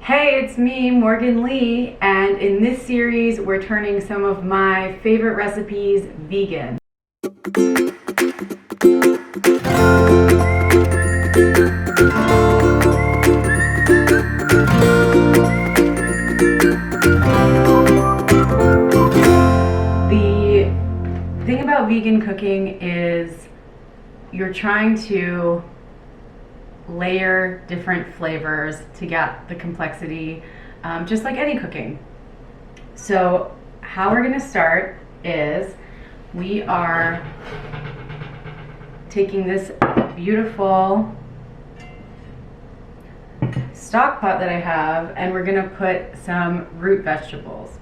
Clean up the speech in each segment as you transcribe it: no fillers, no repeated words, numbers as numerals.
Hey, it's me, Morgan Lee, and in this series we're turning some of my favorite recipes vegan. The thing about vegan cooking is you're trying to layer different flavors to get the complexity, just like any cooking. So how we're going to start is we are taking this beautiful stock pot that I have, and we're going to put some root vegetables.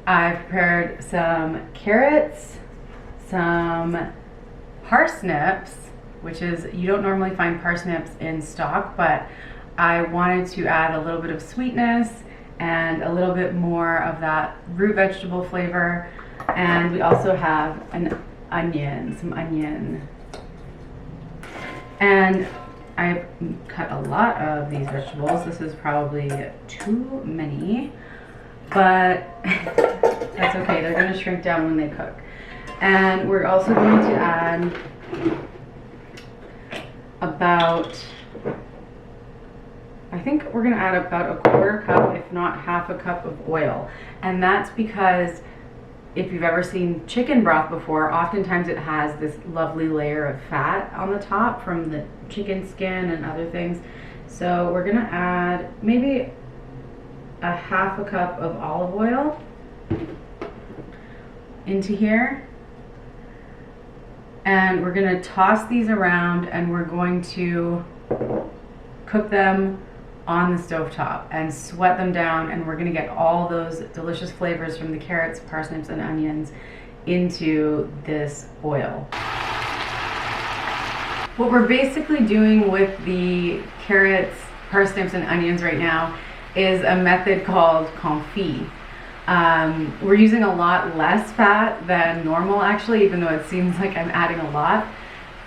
I've prepared some carrots, some parsnips, which is, you don't normally find parsnips in stock, but I wanted to add a little bit of sweetness and a little bit more of that root vegetable flavor. And we also have an onion, some onion. And I've cut a lot of these vegetables. This is probably too many, but that's okay. They're gonna shrink down when they cook. And we're also going to add I think we're going to add about a quarter cup, if not half a cup of oil. And that's because if you've ever seen chicken broth before, oftentimes it has this lovely layer of fat on the top from the chicken skin and other things. So we're going to add maybe a half a cup of olive oil into here. And we're going to toss these around, and we're going to cook them on the stovetop and sweat them down, and we're going to get all those delicious flavors from the carrots, parsnips, and onions into this oil. What we're basically doing with the carrots, parsnips, and onions right now is a method called confit. We're using a lot less fat than normal, actually, even though it seems like I'm adding a lot.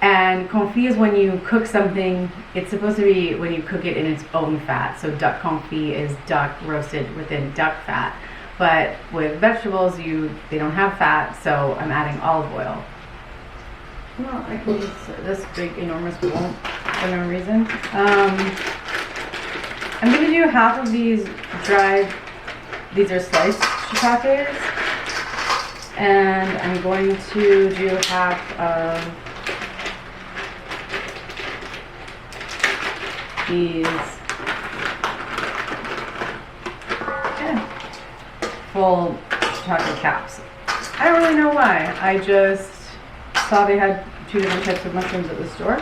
And confit is when you cook something, it's supposed to be when you cook it in its own fat. So duck confit is duck roasted within duck fat. But with vegetables, they don't have fat, so I'm adding olive oil. Well, I can use this big, enormous bowl for no reason. I'm going to do half of these dried. These are sliced shiitakes, and I'm going to do half of these full shiitake caps. I don't really know why. I just saw they had two different types of mushrooms at the store,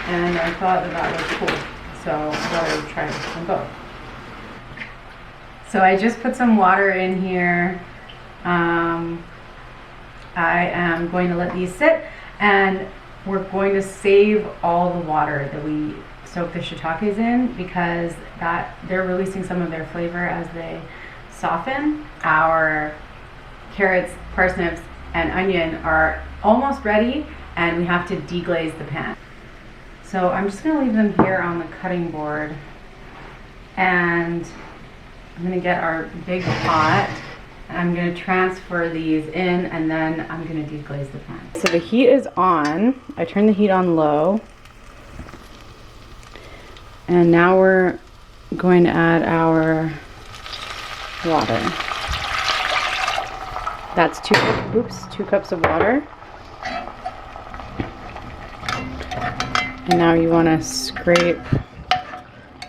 and I thought that was cool, so I thought I would try them both. So I just put some water in here. I am going to let these sit, and we're going to save all the water that we soak the shiitakes in, because they're releasing some of their flavor as they soften. Our carrots, parsnips, and onion are almost ready, and we have to deglaze the pan. So I'm just going to leave them here on the cutting board, and I'm going to get our big pot, and I'm going to transfer these in, and then I'm going to deglaze the pan. So the heat is on. I turned the heat on low. And now we're going to add our water. That's 2 cups of water. And now you want to scrape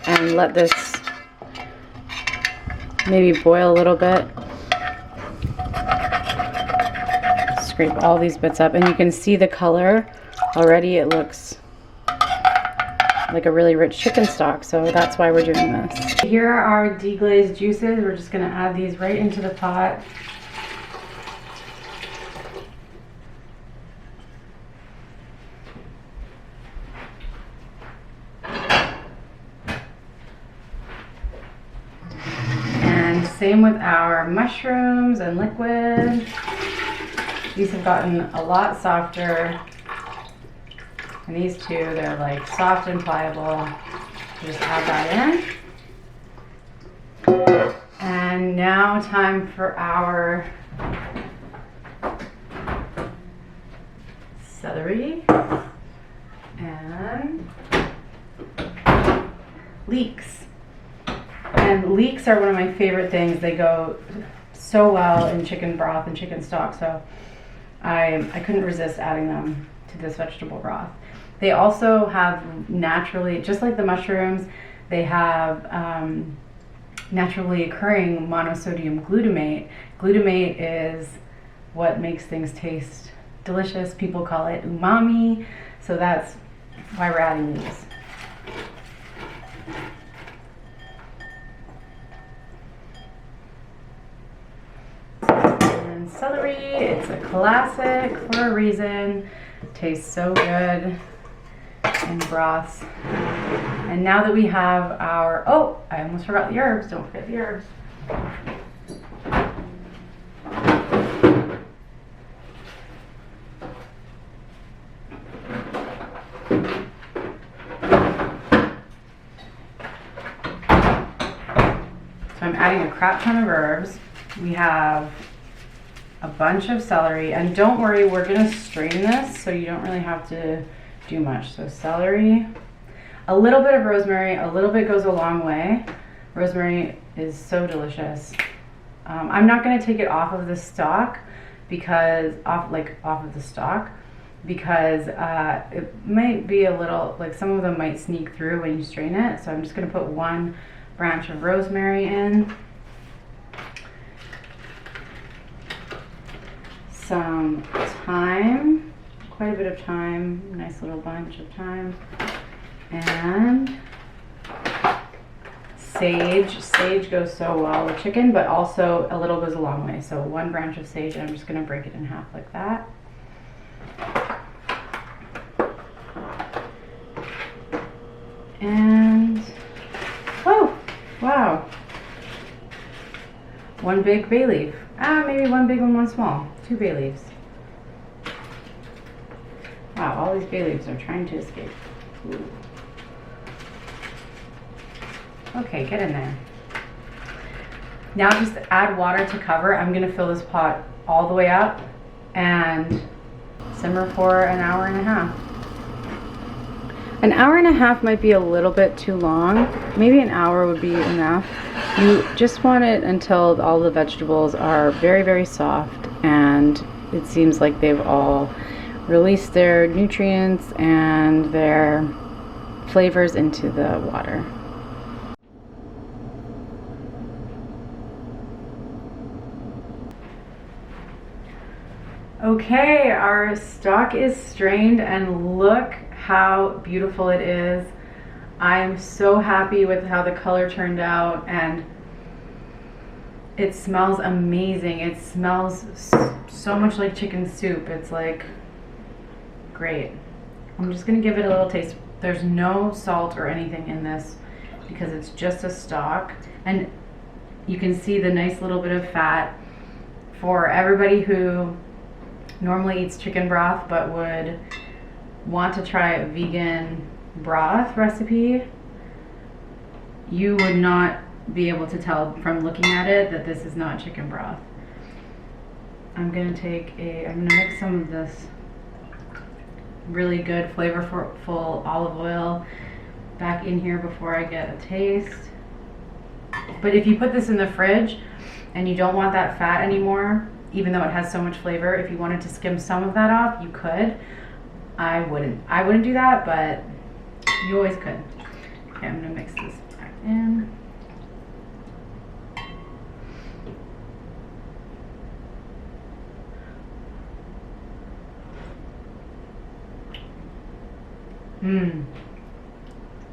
and let this maybe boil a little bit. Scrape all these bits up, and you can see the color already. It looks like a really rich chicken stock, so that's why we're doing this. Here are our deglazed juices. We're just going to add these right into the pot. And same with our mushrooms and liquid. These have gotten a lot softer. And these two, they're like soft and pliable. Just add that in. And now time for our celery and leeks. And leeks are one of my favorite things. They go so well in chicken broth and chicken stock, so I couldn't resist adding them to this vegetable broth. They also have naturally, just like the mushrooms, they have naturally occurring monosodium glutamate. Glutamate is what makes things taste delicious. People call it umami, so that's why we're adding these. And celery, it's a classic for a reason. Tastes so good in broths. And now that we have our, oh, I almost forgot the herbs. Don't forget the herbs. So I'm adding a crap ton of herbs. We have a bunch of celery, and don't worry, we're gonna strain this so you don't really have to do much. So celery, a little bit of rosemary, a little bit goes a long way. Rosemary is so delicious. I'm not gonna take it off of the stalk because because it might be a little, like some of them might sneak through when you strain it. So I'm just gonna put one branch of rosemary in. Some thyme, quite a bit of thyme, nice little bunch of thyme, and sage. Sage goes so well with chicken, but also a little goes a long way. So one branch of sage, and I'm just going to break it in half like that. And, oh, wow. One big bay leaf. Maybe one big one, one small. 2 bay leaves. Wow, all these bay leaves are trying to escape. Ooh. Okay, get in there. Now just add water to cover. I'm gonna fill this pot all the way up and simmer for an hour and a half. An hour and a half might be a little bit too long. Maybe an hour would be enough. You just want it until all the vegetables are very, very soft and it seems like they've all released their nutrients and their flavors into the water. Okay, our stock is strained and look how beautiful it is. I'm so happy with how the color turned out, and it smells amazing. It smells so much like chicken soup. It's like great. I'm just gonna give it a little taste. There's no salt or anything in this because it's just a stock, and you can see the nice little bit of fat. For everybody who normally eats chicken broth but would want to try a vegan broth recipe, you would not be able to tell from looking at it that this is not chicken broth. I'm gonna mix some of this really good flavorful olive oil back in here before I get a taste. But if you put this in the fridge and you don't want that fat anymore, even though it has so much flavor, if you wanted to skim some of that off, you could. I wouldn't do that, but you always could. Okay, I'm gonna mix this back in.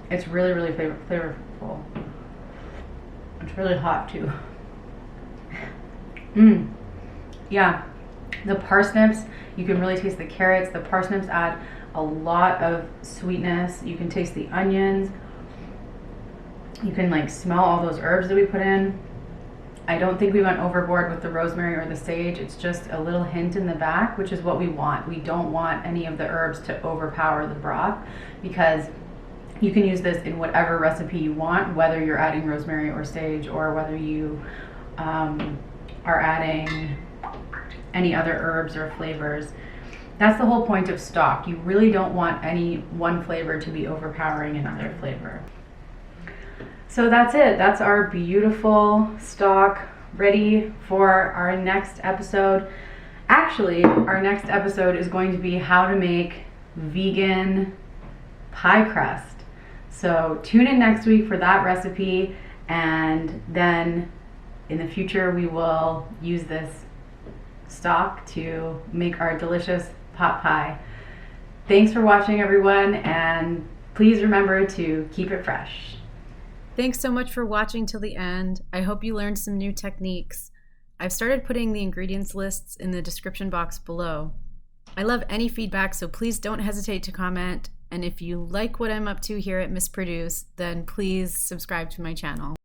It's really, really flavorful. It's really hot too. Yeah, the parsnips, you can really taste the carrots. The parsnips add a lot of sweetness. You can taste the onions. You can like smell all those herbs that we put in. I don't think we went overboard with the rosemary or the sage. It's just a little hint in the back, which is what we want. We don't want any of the herbs to overpower the broth because You can use this in whatever recipe you want, whether you're adding rosemary or sage, or whether you are adding any other herbs or flavors. That's the whole point of stock. You really don't want any one flavor to be overpowering another flavor. So that's it. That's our beautiful stock ready for our next episode. Actually, our next episode is going to be how to make vegan pie crust. So tune in next week for that recipe, and then in the future we will use this stock to make our delicious pot pie. Thanks for watching, everyone, and please remember to keep it fresh. Thanks so much for watching till the end. I hope you learned some new techniques. I've started putting the ingredients lists in the description box below. I love any feedback, so please don't hesitate to comment. And if you like what I'm up to here at Miss Produce, then please subscribe to my channel.